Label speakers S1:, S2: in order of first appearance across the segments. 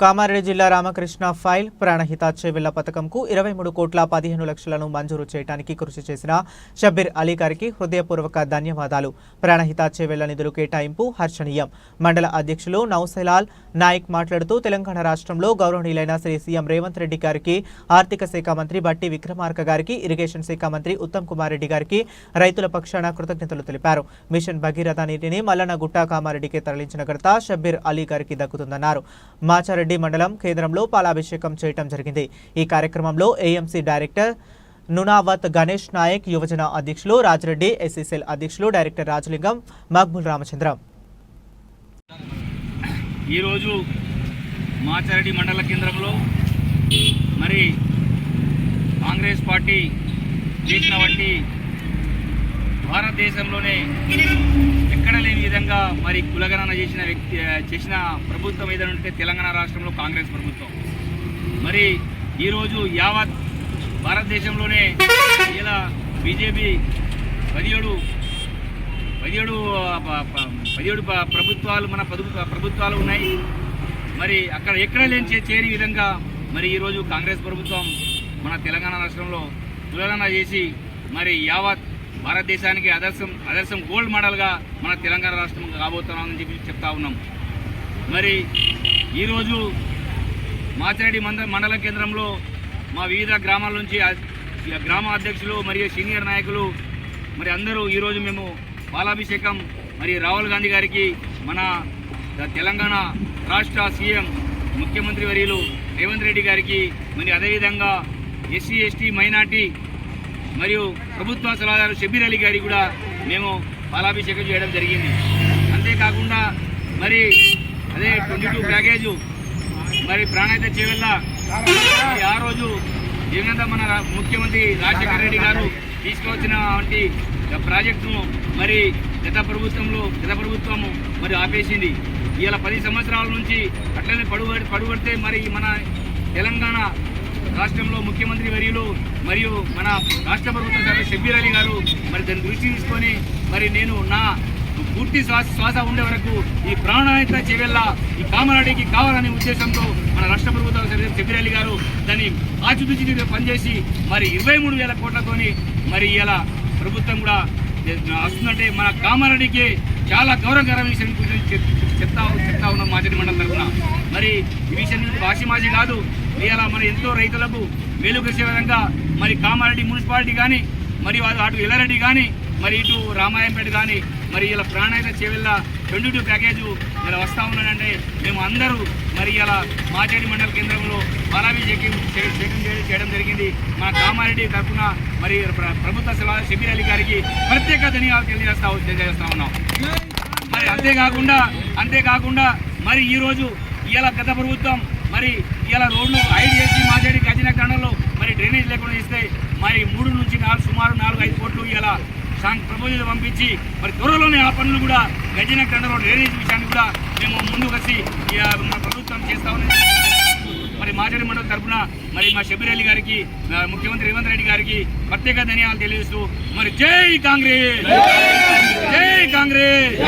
S1: కామారెడ్డి జిల్లా రామకృష్ణ ఫైల్ ప్రాణహిత చేవెళ్ల పథకంకు 23,15,00,000ను మంజూరు చేయడానికి కృషి చేసిన షబ్బీర్ అలీ గారికి హృదయపూర్వక ధన్యవాదాలు. ప్రాణహిత చేవెళ్ల నిధులు కేటాయింపు హర్షణీయం. మండల అధ్యక్షులు నౌసైలాల్ నాయక్ మాట్లాడుతూ తెలంగాణ రాష్ట్రంలో గౌరవనీయులైన శ్రీ సీఎం రేవంత్ రెడ్డి గారికి, ఆర్థిక శాఖ మంత్రి బట్టి విక్రమార్క గారికి, ఇరిగేషన్ శాఖ మంత్రి ఉత్తమ్ కుమార్ రెడ్డి గారికి రైతుల పక్షాన కృతజ్ఞతలు తెలిపారు. మిషన్ భగీరథ నీటిని మల్లనగుట్ట కామారెడ్డికి తరలించిన ఘనత షబ్బీర్ అలీ గారికి దక్కుతుందన్నారు. మాచారెడ్డి మండలం కేంద్రంలో పాలాభిషేకం చేయడం జరిగింది. ఈ కార్యక్రమంలో ఏఎంసీ డైరెక్టర్ నునావత్ గణేష్ నాయక్, యువజన అధ్యక్షులు రాజరెడ్డి, ఎస్సీసెల్ అధ్యక్షులు డైరెక్టర్ రాజలింగం, మక్బుల్ రామచంద్రం.
S2: ఈరోజు మాచారెడ్డి మండల కేంద్రంలో మరి కాంగ్రెస్ పార్టీ చేసిన వంటి భారతదేశంలోనే ఎక్కడ లేని విధంగా మరి కులగణన చేసిన ప్రభుత్వం ఏదైనా ఉంటే తెలంగాణ రాష్ట్రంలో కాంగ్రెస్ ప్రభుత్వం. మరి ఈరోజు యావత్ భారతదేశంలోనే ఇలా బీజేపీ 17 ప్రభుత్వాలు మన ప్రభుత్వాలు ఉన్నాయి. మరి అక్కడ ఎక్కడ లేని చేరి విధంగా మరి ఈరోజు కాంగ్రెస్ ప్రభుత్వం మన తెలంగాణ రాష్ట్రంలో కులగణన చేసి మరి యావత్ భారతదేశానికి ఆదర్శం గోల్డ్ మోడల్గా మన తెలంగాణ రాష్ట్రం కాబోతున్నామని చెప్పి చెప్తా ఉన్నాం. మరి ఈరోజు మాచారెడ్డి మండల కేంద్రంలో మా వివిధ గ్రామాల నుంచి గ్రామ అధ్యక్షులు మరియు సీనియర్ నాయకులు మరి అందరూ ఈరోజు మేము పాలాభిషేకం మరి రాహుల్ గాంధీ గారికి, మన తెలంగాణ రాష్ట్ర సీఎం ముఖ్యమంత్రి వర్యులు రేవంత్ రెడ్డి గారికి, మరి అదేవిధంగా ఎస్సీ ఎస్టీ మైనార్టీ మరియు ప్రభుత్వ సలహాదారు షబ్బీర్ అలీ గారికి కూడా మేము పాలాభిషేకం చేయడం జరిగింది. అంతేకాకుండా మరి అదే 22 ప్యాకేజు మరి ప్రాణహిత చేవెళ్ల ఆ రోజు ఏమైనా మన ముఖ్యమంత్రి రాజశేఖర రెడ్డి గారు తీసుకువచ్చిన వంటి ప్రాజెక్టును మరి గత ప్రభుత్వము మరి ఆపేసింది. ఇలా 10 సంవత్సరాల నుంచి అట్లనే పడుబడితే మరి మన తెలంగాణ రాష్ట్రంలో ముఖ్యమంత్రి వర్యులు మరియు మన రాష్ట్ర ప్రభుత్వం సభ్యులు షబ్బీర్ అలీ గారు మరి దాన్ని దృష్టి తీసుకొని మరి నేను నా పూర్తి శ్వాస ఉండే వరకు ఈ ప్రాణహిత చేవెళ్ల ఈ కామారెడ్డికి కావాలనే ఉద్దేశంతో మన రాష్ట్ర ప్రభుత్వం షబ్బీర్ అలీ గారు దాన్ని ఆచితూచి పనిచేసి మరి 23,000 కోట్లతోని మరి ఇలా ప్రభుత్వం కూడా వస్తుందంటే మన కామారెడ్డికి చాలా గౌరవకరమైన విషయం గురించి చెప్తా ఉన్నాం మాచారెడ్డి మండలం తరఫున. మరి ఈ విషయం భాషమాజీ కాదు, ఇలా మన ఎంతో రైతులకు మేలు కలిసే విధంగా మరి కామారెడ్డి మున్సిపాలిటీ కానీ, మరి అటు ఎల్లారెడ్డి కానీ, మరి ఇటు రామాయంపేట కానీ మరి ఇలా ప్రాణహిత చేవెళ్ల 22 ప్యాకేజు ఇలా వస్తూ ఉన్నాడంటే మేము అందరూ మరి ఇలా మాచారెడ్డి మండల కేంద్రంలో పాలాభిషేకం చేయడం జరిగింది. మన కామారెడ్డి తరఫున మరి ప్రభుత్వ సలహా షబ్బీర్ అలీ గారికి ప్రత్యేక ధన్యవాదాలు తెలియజేస్తా ఉన్నాం. మరి అంతేకాకుండా మరి ఈరోజు ఇలా గత ప్రభుత్వం మరి ఇలా రోడ్లు హైడ్ చేసి మాచారెడ్డి గజన గండంలో మరి డ్రైనేజ్ లేకుండా ఇస్తే మరి 3 నుంచి 4 సుమారు 4-5 కోట్లు ఇలా ప్రపోజల్ పంపించి మరి త్వరలోనే ఆ పనులు కూడా గజన గండంలో డ్రైనేజ్ విషయాన్ని కూడా మేము ముందుకు వచ్చి మన ప్రభుత్వం చేస్తామని మరి మాచారెడ్డి మండలం తరఫున మరి మా షబ్బీర్ అలీ గారికి, ముఖ్యమంత్రి రేవంత్ రెడ్డి గారికి ప్రత్యేక ధన్యవాదాలు తెలియజేస్తూ మరి జై కాంగ్రెస్, జై కాంగ్రెస్,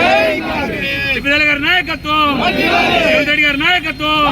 S2: షబ్బీర్ అలీ గారి నాయకత్వం, రేవంత్ రెడ్డి గారి నాయకత్వం.